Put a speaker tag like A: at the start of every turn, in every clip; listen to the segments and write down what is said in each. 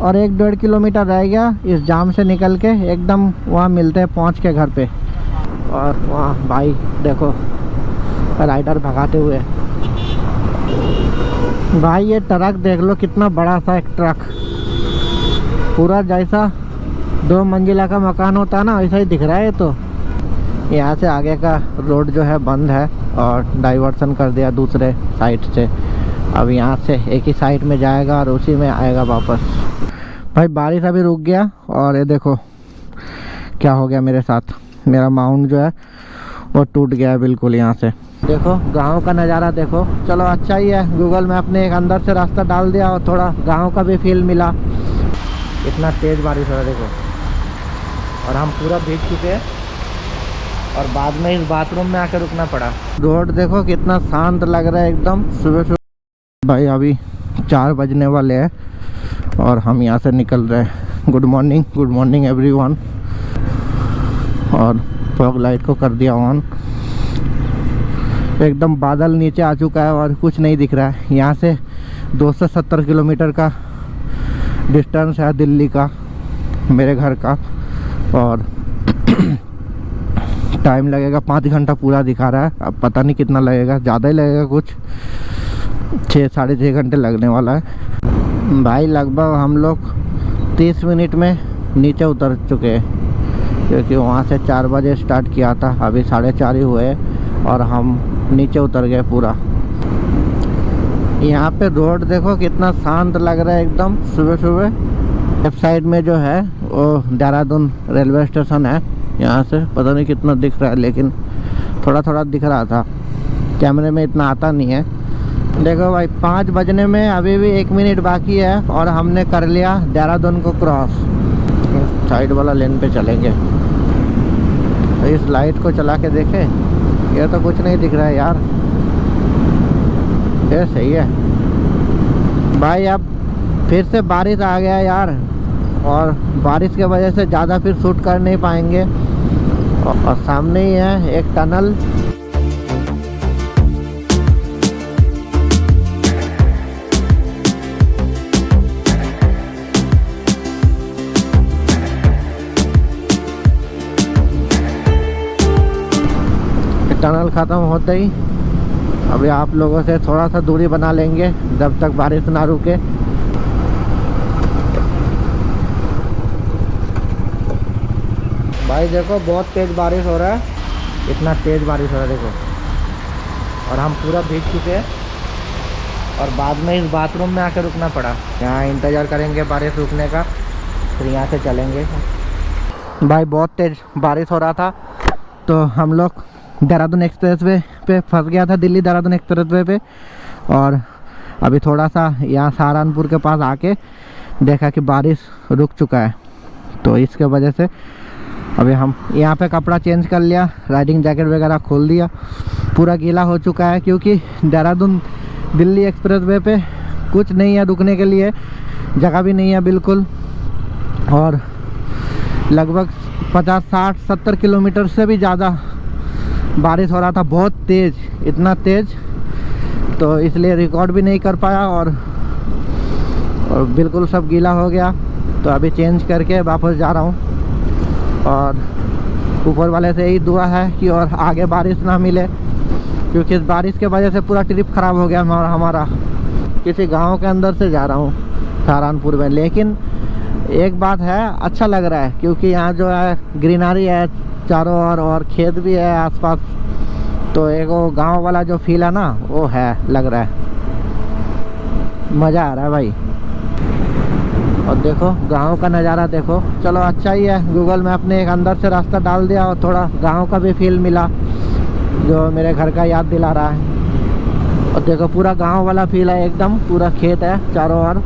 A: और 1-1.5 किलोमीटर रह गया इस जाम से निकल के, एकदम वहाँ मिलते हैं पहुँच के घर पे। और वहाँ भाई देखो राइडर भगाते हुए। भाई ये ट्रक देख लो, कितना बड़ा सा एक ट्रक, पूरा जैसा 2 मंजिला का मकान होता है ना वैसा ही दिख रहा है। तो यहाँ से आगे का रोड जो है बंद है और डाइवर्सन कर दिया दूसरे साइड से। अब यहाँ से एक ही साइड में जाएगा और उसी में आएगा वापस। भाई बारिश अभी रुक गया और ये देखो क्या हो गया मेरे साथ। मेरा माउंट जो है वो टूट गया है बिल्कुल। यहाँ से देखो गांव का नज़ारा देखो। चलो अच्छा ही है, गूगल मैप ने एक अंदर से रास्ता डाल दिया और थोड़ा गांव का भी फील मिला। इतना तेज़ बारिश हो रहा है देखो, और हम पूरा भीग चुके हैं और बाद में इस बाथरूम में आकर रुकना पड़ा। रोड देखो कितना शांत लग रहा है एकदम सुबह सुबह। भाई अभी 4 बजने वाले हैं और हम यहाँ से निकल रहे हैं। Good morning everyone. और फॉग लाइट को कर दिया ऑन। एकदम बादल नीचे आ चुका है और कुछ नहीं दिख रहा है। यहाँ से 270 किलोमीटर का डिस्टेंस है दिल्ली का, मेरे घर का। और टाइम लगेगा 5 घंटा पूरा दिखा रहा है। अब पता नहीं कितना लगेगा, ज़्यादा ही लगेगा, कुछ 6-6.5 घंटे लगने वाला है। भाई लगभग हम लोग 30 मिनट में नीचे उतर चुके हैं, क्योंकि वहाँ से 4 बजे स्टार्ट किया था। अभी 4:30 ही हुए और हम नीचे उतर गए पूरा। यहाँ पे रोड देखो कितना शांत लग रहा है एकदम सुबह सुबह। लेफ्ट साइड में जो है वो देहरादून रेलवे स्टेशन है। यहाँ से पता नहीं कितना दिख रहा है, लेकिन थोड़ा थोड़ा दिख रहा था, कैमरे में इतना आता नहीं है। देखो भाई 5 बजने में अभी भी 1 मिनट बाकी है और हमने कर लिया देहरादून को क्रॉस। साइड वाला लेन पे चलेंगे। तो इस लाइट को चला के देखें, ये तो कुछ नहीं दिख रहा है यार। ये सही है भाई। अब फिर से बारिश आ गया यार, और बारिश के वजह से ज़्यादा फिर शूट कर नहीं पाएंगे। और सामने ही है एक टनल। टनल ख़त्म होते ही अभी आप लोगों से थोड़ा सा दूरी बना लेंगे जब तक बारिश ना रुके। भाई देखो बहुत तेज़ बारिश हो रहा है, इतना तेज़ बारिश हो रहा है देखो। और हम पूरा भीग चुके हैं और बाद में इस बाथरूम में आकर रुकना पड़ा। यहाँ इंतज़ार करेंगे बारिश रुकने का, फिर यहाँ से चलेंगे। भाई बहुत तेज़ बारिश हो रहा था, तो हम लोग देहरादून एक्सप्रेसवे पे फंस गया था, दिल्ली देहरादून एक्सप्रेसवे पे। और अभी थोड़ा सा यहाँ सहारनपुर के पास आके देखा कि बारिश रुक चुका है, तो इसके वजह से अभी हम यहाँ पे कपड़ा चेंज कर लिया, राइडिंग जैकेट वगैरह खोल दिया। पूरा गीला हो चुका है, क्योंकि देहरादून दिल्ली एक्सप्रेसवे पे कुछ नहीं है रुकने के लिए, जगह भी नहीं है बिल्कुल। और लगभग 50, 60, 70 किलोमीटर से भी ज़्यादा बारिश हो रहा था, बहुत तेज़, इतना तेज़, तो इसलिए रिकॉर्ड भी नहीं कर पाया। और बिल्कुल सब गीला हो गया। तो अभी चेंज करके वापस जा रहा हूँ। और ऊपर वाले से यही दुआ है कि और आगे बारिश ना मिले, क्योंकि इस बारिश के वजह से पूरा ट्रिप ख़राब हो गया हमारा। किसी गांव के अंदर से जा रहा हूँ सहारनपुर में, लेकिन एक बात है, अच्छा लग रहा है, क्योंकि यहाँ जो है ग्रीनरी है चारों ओर और खेत भी है आसपास। तो एक वो गांव वाला जो फील है ना, वो है, लग रहा है, मज़ा आ रहा है भाई। और देखो गांव का नज़ारा देखो। चलो अच्छा ही है, गूगल मैप ने एक अंदर से रास्ता डाल दिया और थोड़ा गांव का भी फील मिला, जो मेरे घर का याद दिला रहा है। और देखो पूरा गांव वाला फील है एकदम, पूरा खेत है चारों ओर,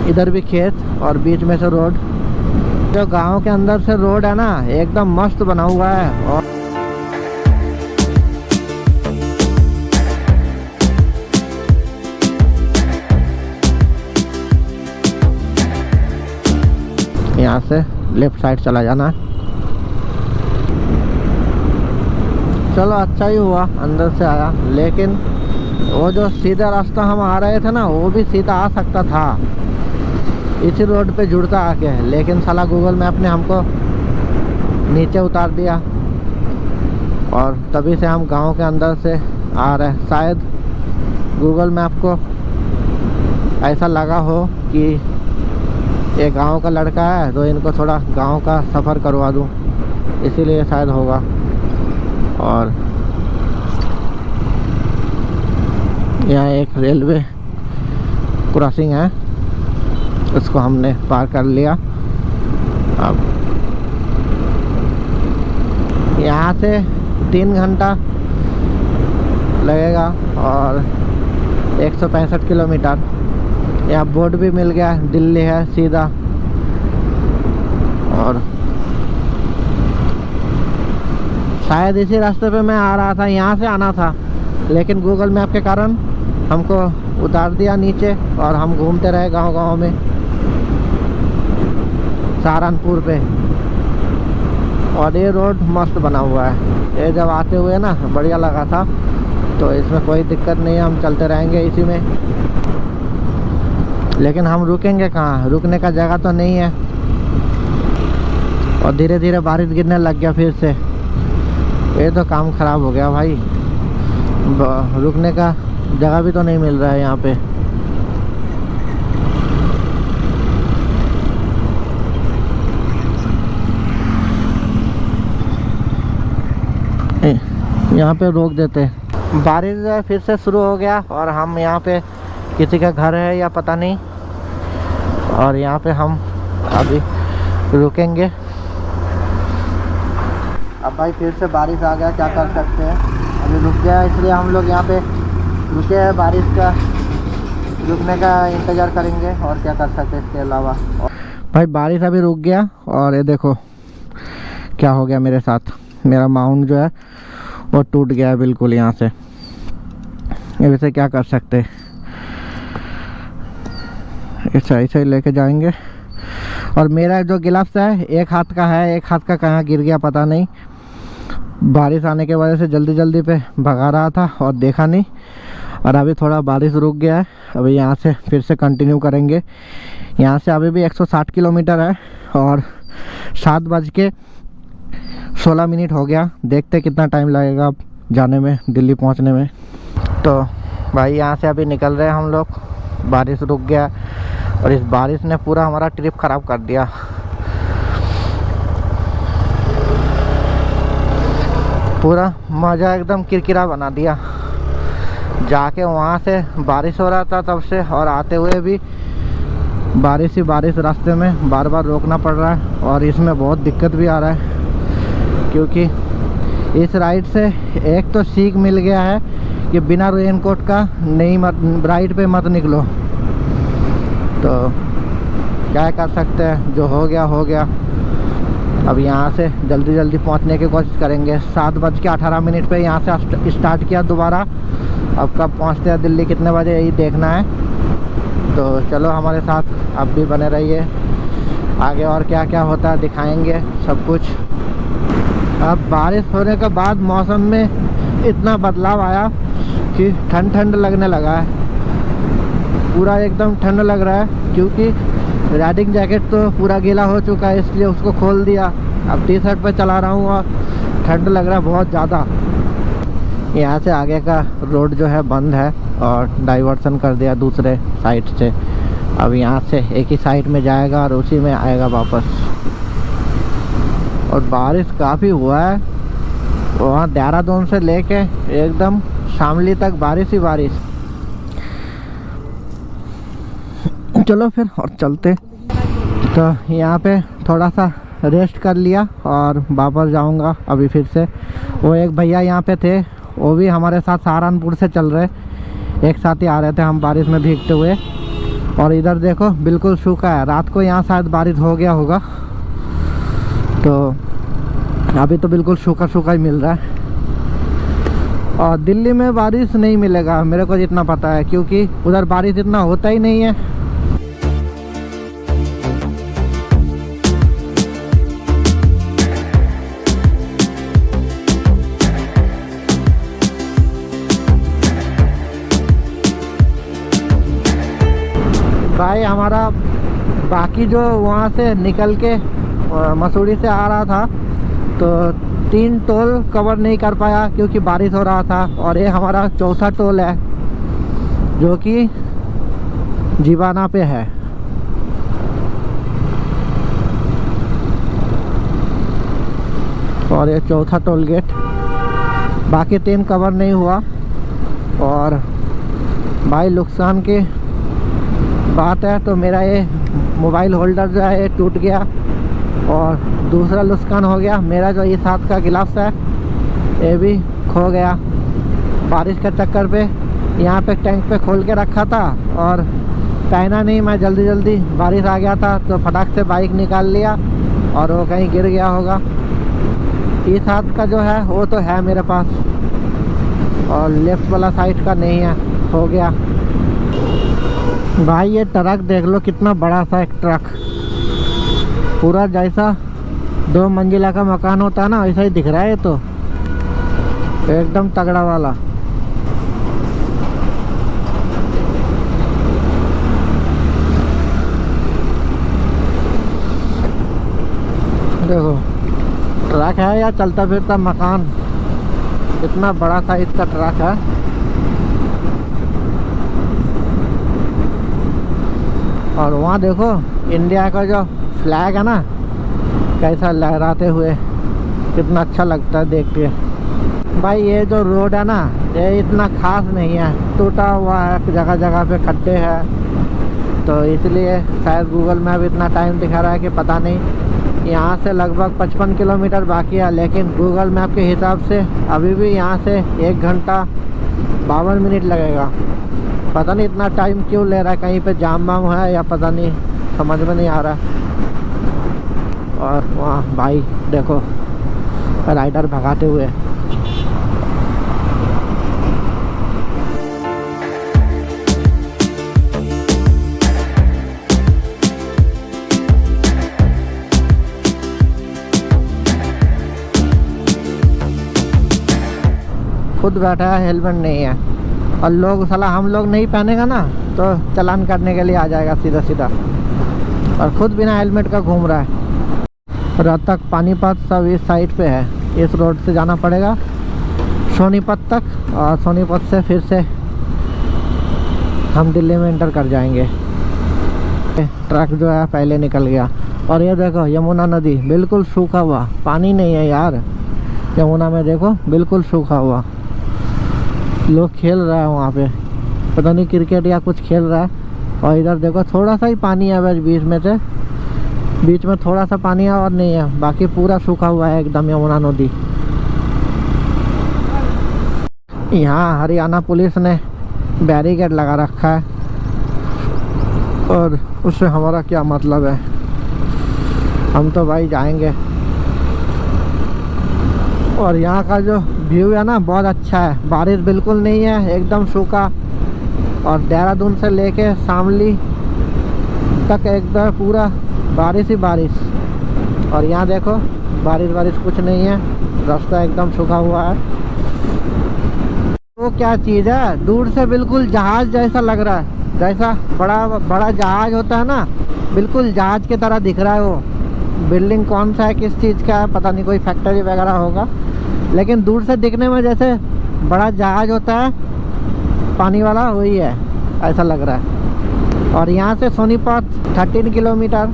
A: इधर भी खेत और बीच में से रोड। जो गांव के अंदर से रोड है ना, एकदम मस्त बना हुआ है। और यहाँ से लेफ्ट साइड चला जाना है। चलो अच्छा ही हुआ अंदर से आया, लेकिन वो जो सीधा रास्ता हम आ रहे थे ना, वो भी सीधा आ सकता था, इसी रोड पे जुड़ता आके, लेकिन साला गूगल मैप ने हमको नीचे उतार दिया और तभी से हम गांव के अंदर से आ रहे हैं। शायद गूगल मैप को ऐसा लगा हो कि ये गांव का लड़का है तो इनको थोड़ा गांव का सफ़र करवा दूं, इसीलिए शायद होगा। और यहाँ एक रेलवे क्रॉसिंग है, उसको हमने पार कर लिया। अब यहाँ से 3 घंटा लगेगा और 165 किलोमीटर। यहाँ बोर्ड भी मिल गया, दिल्ली है सीधा। और शायद इसी रास्ते पे मैं आ रहा था, यहाँ से आना था, लेकिन गूगल मैप के कारण हमको उतार दिया नीचे और हम घूमते रहे गांव-गांव में सहारनपुर पे। और ये रोड मस्त बना हुआ है, ये जब आते हुए ना बढ़िया लगा था, तो इसमें कोई दिक्कत नहीं है, हम चलते रहेंगे इसी में। लेकिन हम रुकेंगे कहाँ, रुकने का जगह तो नहीं है। और धीरे धीरे बारिश गिरने लग गया फिर से, ये तो काम ख़राब हो गया भाई। रुकने का जगह भी तो नहीं मिल रहा है यहाँ पे। यहाँ पे रोक देते। बारिश फिर से शुरू हो गया और हम यहाँ पे किसी का घर है या पता नहीं, और यहाँ पे हम अभी रुकेंगे। अब भाई फिर से बारिश आ गया, क्या कर सकते हैं। अभी रुक गया इसलिए हम लोग यहाँ पे रुके हैं, बारिश का रुकने का इंतज़ार करेंगे और क्या कर सकते हैं इसके अलावा। भाई बारिश अभी रुक गया और ये देखो क्या हो गया मेरे साथ। मेरा माउंट जो है वो टूट गया है बिल्कुल यहाँ से। ये वैसे क्या कर सकते, ऐसा ही लेके जाएंगे। और मेरा जो गिलास है एक हाथ का है, एक हाथ का कहाँ गिर गया पता नहीं। बारिश आने के वजह से जल्दी जल्दी पे भगा रहा था और देखा नहीं। और अभी थोड़ा बारिश रुक गया है, अभी यहाँ से फिर से कंटिन्यू करेंगे। यहाँ से अभी भी 160 किलोमीटर है और 7:16 हो गया। देखते कितना टाइम लगेगा जाने में, दिल्ली पहुँचने में। तो भाई यहाँ से अभी निकल रहे हैं हम लोग। बारिश रुक गया और इस बारिश ने पूरा हमारा ट्रिप ख़राब कर दिया। पूरा मज़ा एकदम किरकिरा बना दिया। जाके वहाँ से बारिश हो रहा था तब से, और आते हुए भी बारिश ही बारिश। रास्ते में बार बार रोकना पड़ रहा है और इसमें बहुत दिक्कत भी आ रहा है, क्योंकि इस राइड से एक तो सीख मिल गया है कि बिना रेनकोट का नहीं मत राइड पे मत निकलो। तो क्या कर सकते हैं, जो हो गया हो गया। अब यहाँ से जल्दी जल्दी पहुँचने की कोशिश करेंगे। 7:18 पे यहाँ से स्टार्ट किया दोबारा। अब कब पहुँचते हैं दिल्ली, कितने बजे, यही देखना है। तो चलो हमारे साथ आप भी बने रहिए, आगे और क्या क्या होता है दिखाएंगे सब कुछ। अब बारिश होने के बाद मौसम में इतना बदलाव आया कि ठंड ठंड लगने लगा है, पूरा एकदम ठंड लग रहा है। क्योंकि राइडिंग जैकेट तो पूरा गीला हो चुका है, इसलिए उसको खोल दिया। अब टी शर्ट पे चला रहा हूँ और ठंड लग रहा है बहुत ज़्यादा। यहाँ से आगे का रोड जो है बंद है और डाइवर्सन कर दिया दूसरे साइड से। अब यहाँ से एक ही साइड में जाएगा और उसी में आएगा वापस। और बारिश काफ़ी हुआ है वहाँ देहरादून से लेके एकदम शामली तक बारिश ही बारिश। चलो फिर और चलते। तो यहाँ पे थोड़ा सा रेस्ट कर लिया और वापस जाऊँगा अभी फिर से। वो एक भैया यहाँ पे थे, वो भी हमारे साथ सहारनपुर से चल रहे, एक साथ ही आ रहे थे हम बारिश में भीगते हुए। और इधर देखो बिल्कुल सूखा है, रात को यहाँ शायद बारिश हो गया होगा, तो अभी तो बिल्कुल सूखा सूखा ही मिल रहा है। और दिल्ली में बारिश नहीं मिलेगा मेरे को जितना पता है, क्योंकि उधर बारिश इतना होता ही नहीं है। भाई हमारा बाकी जो वहाँ से निकल के मसूरी से आ रहा था तो 3 टोल कवर नहीं कर पाया क्योंकि बारिश हो रहा था। और ये हमारा चौथा टोल है जो कि जीवाना पे है। और ये चौथा टोल गेट, बाकी 3 कवर नहीं हुआ। और भाई नुकसान की बात है तो मेरा ये मोबाइल होल्डर जो है ये टूट गया। और दूसरा नुकसान हो गया, मेरा जो इस हाथ का गिलास है ये भी खो गया बारिश के चक्कर पे। यहाँ पे टैंक पे खोल के रखा था और पहना नहीं, मैं जल्दी बारिश आ गया था तो फटाक से बाइक निकाल लिया और वो कहीं गिर गया होगा। इस हाथ का जो है वो तो है मेरे पास और लेफ्ट वाला साइड का नहीं है, हो गया। भाई ये ट्रक देख लो, कितना बड़ा सा एक ट्रक, पूरा जैसा 2 मंजिला का मकान होता है ना वैसा ही दिख रहा है। ये तो एकदम तगड़ा वाला। देखो ट्रक है या चलता फिरता मकान, इतना बड़ा साइज का ट्रक है। और वहाँ देखो इंडिया का जो फ्लैग है ना कैसा लहराते हुए, कितना अच्छा लगता है देख के। भाई ये जो रोड है ना ये इतना खास नहीं है, टूटा हुआ है, जगह जगह पे खड्डे हैं तो इसलिए शायद गूगल मैप इतना टाइम दिखा रहा है कि पता नहीं। यहाँ से लगभग 55 किलोमीटर बाकी है, लेकिन गूगल मैप के हिसाब से अभी भी यहाँ से 1 घंटा 52 मिनट लगेगा। पता नहीं इतना टाइम क्यों ले रहा है, कहीं पे जाम वाम है या पता नहीं, समझ में नहीं आ रहा। और वहाँ भाई देखो राइडर भगाते हुए। खुद बैठा है, हेलमेट नहीं है और लोग साला हम लोग नहीं पहनेगा ना तो चालान करने के लिए आ जाएगा सीधा सीधा। और खुद बिना हेलमेट का घूम रहा है। रोहतक पानीपत सब इस साइड पे है, इस रोड से जाना पड़ेगा सोनीपत तक और सोनीपत से फिर से हम दिल्ली में एंटर कर जाएंगे। ट्रक जो है पहले निकल गया। और ये देखो यमुना नदी बिल्कुल सूखा हुआ, पानी नहीं है यार यमुना में, देखो बिल्कुल सूखा हुआ। लोग खेल रहा है वहाँ पे, पता नहीं क्रिकेट या कुछ खेल रहा है। और इधर देखो थोड़ा सा ही पानी है बस बीच में से, बीच में थोड़ा सा पानी है और नहीं है, बाकी पूरा सूखा हुआ है एकदम यमुना नदी। यहाँ हरियाणा पुलिस ने बैरिकेड लगा रखा है और उससे हमारा क्या मतलब है, हम तो भाई जाएंगे। और यहाँ का जो व्यू है ना बहुत अच्छा है, बारिश बिल्कुल नहीं है, एकदम सूखा। और देहरादून से लेके शामली तक एकदम पूरा बारिश ही बारिश। और यहाँ देखो बारिश कुछ नहीं है, रास्ता एकदम सूखा हुआ है। वो क्या चीज़ है, दूर से बिल्कुल जहाज जैसा लग रहा है, जैसा बड़ा जहाज होता है ना, बिल्कुल जहाज की तरह दिख रहा है। वो बिल्डिंग कौन सा है, किस चीज़ का है पता नहीं, कोई फैक्ट्री वगैरह होगा, लेकिन दूर से दिखने में जैसे बड़ा जहाज होता है पानी वाला, वही है ऐसा लग रहा है। और यहाँ से सोनीपत 13 किलोमीटर।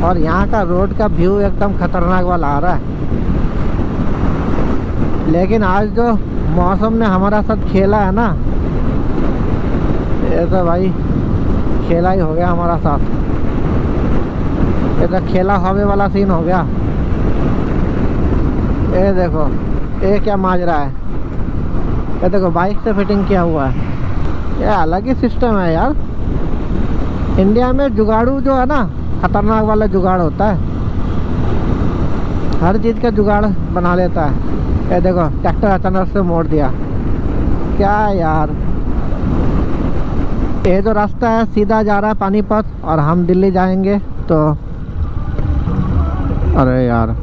A: और यहाँ का रोड का व्यू एकदम खतरनाक वाला आ रहा है। लेकिन आज जो मौसम ने हमारा साथ खेला है ना, ये तो भाई खेला ही हो गया हमारा साथ, ये तो खेला हवे वाला सीन हो गया। ये देखो ये क्या माजरा है, ये देखो बाइक से फिटिंग किया हुआ है, ये अलग ही सिस्टम है यार। इंडिया में जुगाड़ू जो है ना खतरनाक वाला जुगाड़ होता है, हर चीज़ का जुगाड़ बना लेता है। ये देखो ट्रैक्टर अचानक से मोड़ दिया, क्या यार। ये जो रास्ता है सीधा जा रहा है पानीपत और हम दिल्ली जाएंगे तो, अरे यार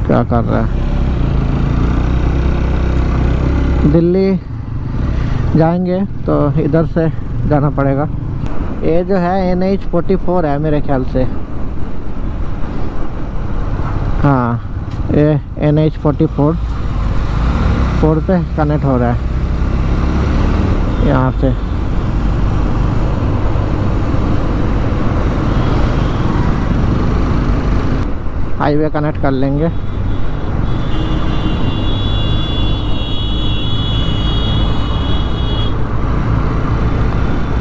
A: क्या कर रहा है, दिल्ली जाएंगे तो इधर से जाना पड़ेगा। ये जो है NH44 है मेरे ख्याल से। हाँ, ये NH44 पे कनेक्ट हो रहा है यहाँ से। हाईवे कनेक्ट कर लेंगे।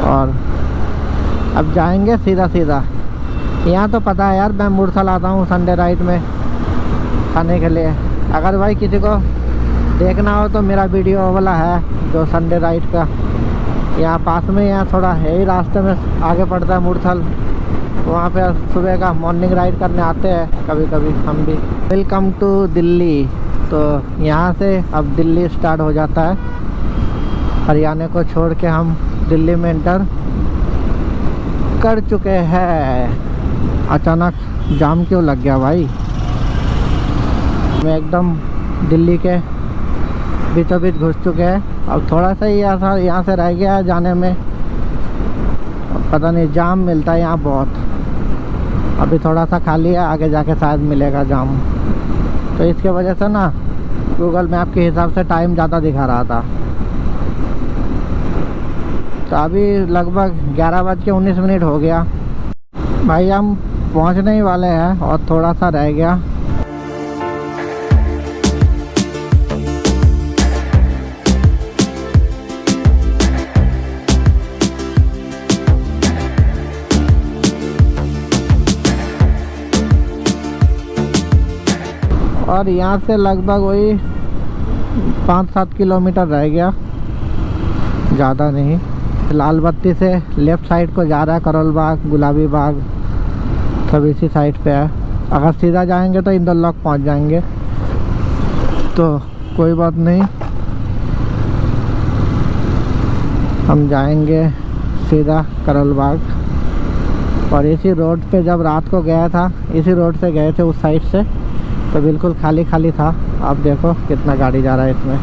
A: और अब जाएंगे सीधा सीधा। यहाँ तो पता है यार, मैं मुरथल आता हूँ संडे राइड में खाने के लिए। अगर भाई किसी को देखना हो तो मेरा वीडियो वाला है जो संडे राइड का, यहाँ पास में, यहाँ थोड़ा है ही रास्ते में आगे पड़ता है मुरथल। वहाँ पे सुबह का मॉर्निंग राइड करने आते हैं कभी कभी हम भी। Welcome to Delhi. तो यहाँ से अब दिल्ली स्टार्ट हो जाता है। हरियाणा को छोड़ के हम दिल्ली में एंटर कर चुके हैं। अचानक जाम क्यों लग गया भाई? मैं एकदम दिल्ली के बीचों बीच घुस चुके हैं। अब थोड़ा सा ही यहाँ से रह गया है जाने में। पता नहीं, जाम मिलता है यहाँ बहुत। अभी थोड़ा सा खाली है, आगे जाके शायद मिलेगा जाम। तो इसके वजह से ना गूगल मैप के हिसाब से टाइम ज़्यादा दिखा रहा था। तो अभी लगभग 11:19 हो गया भाई। हम पहुंचने ही वाले हैं और थोड़ा सा रह गया। और यहाँ से लगभग वही 5-7 किलोमीटर रह गया, ज़्यादा नहीं। लाल बत्ती से लेफ़्ट साइड को जा रहा है करोल बाग, गुलाबी बाग, सब इसी साइड पे है। अगर सीधा जाएंगे तो इंदौर लॉक पहुँच जाएंगे, तो कोई बात नहीं। हम जाएंगे सीधा करोल बाग। और इसी रोड पे जब रात को गया था, इसी रोड से गए थे उस साइड से, तो बिल्कुल खाली खाली था। आप देखो कितना गाड़ी जा रहा है इसमें।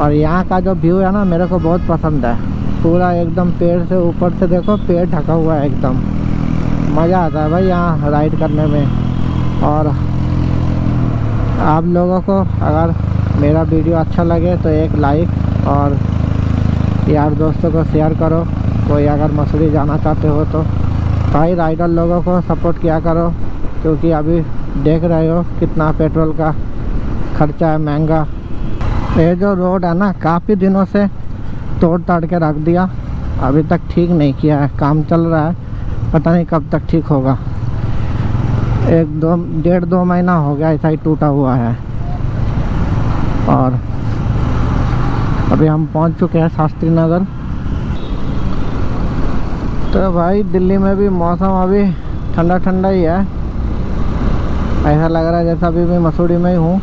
A: और यहाँ का जो व्यू है ना, मेरे को बहुत पसंद है। पूरा एकदम पेड़ से, ऊपर से देखो पेड़ ढका हुआ है एकदम। मज़ा आता है भाई यहाँ राइड करने में। और आप लोगों को अगर मेरा वीडियो अच्छा लगे तो एक लाइक, और यार दोस्तों को शेयर करो। कोई अगर मसूरी जाना चाहते हो तो भाई राइडर लोगों को सपोर्ट किया करो, क्योंकि अभी देख रहे हो कितना पेट्रोल का खर्चा है, महंगा। ये जो रोड है ना, काफ़ी दिनों से तोड़ ताड़ के रख दिया, अभी तक ठीक नहीं किया है। काम चल रहा है, पता नहीं कब तक ठीक होगा। 1-2 महीना हो गया ऐसा ही टूटा हुआ है। और अभी हम पहुंच चुके हैं शास्त्री नगर। तो भाई दिल्ली में भी मौसम अभी ठंडा ठंडा ही है। ऐसा लग रहा है जैसा अभी मैं मसूरी में ही हूँ।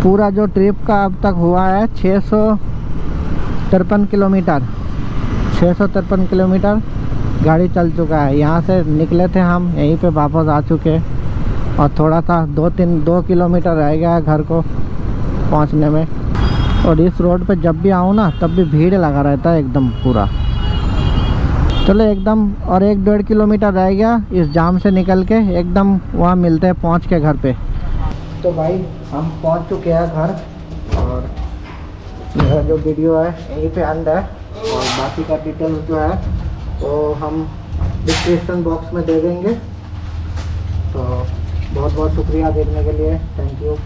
A: पूरा जो ट्रिप का अब तक हुआ है 653 किलोमीटर, 653 किलोमीटर गाड़ी चल चुका है। यहाँ से निकले थे हम, यहीं पे वापस आ चुके। और थोड़ा सा 2 किलोमीटर रह गया है घर को पहुँचने में। और इस रोड पे जब भी आऊँ ना, तब भी भीड़ लगा रहता है एकदम पूरा। चलो एकदम, और 1-1.5 किलोमीटर रह गया इस जाम से निकल के, एकदम वहाँ मिलते हैं पहुँच के घर पे। तो भाई हम पहुँच चुके हैं घर। और मेरा जो वीडियो है यहीं पे एंड है। और बाकी का डिटेल्स जो है वो हम डिस्क्रिप्शन बॉक्स में दे देंगे। तो बहुत बहुत शुक्रिया देखने के लिए, थैंक यू।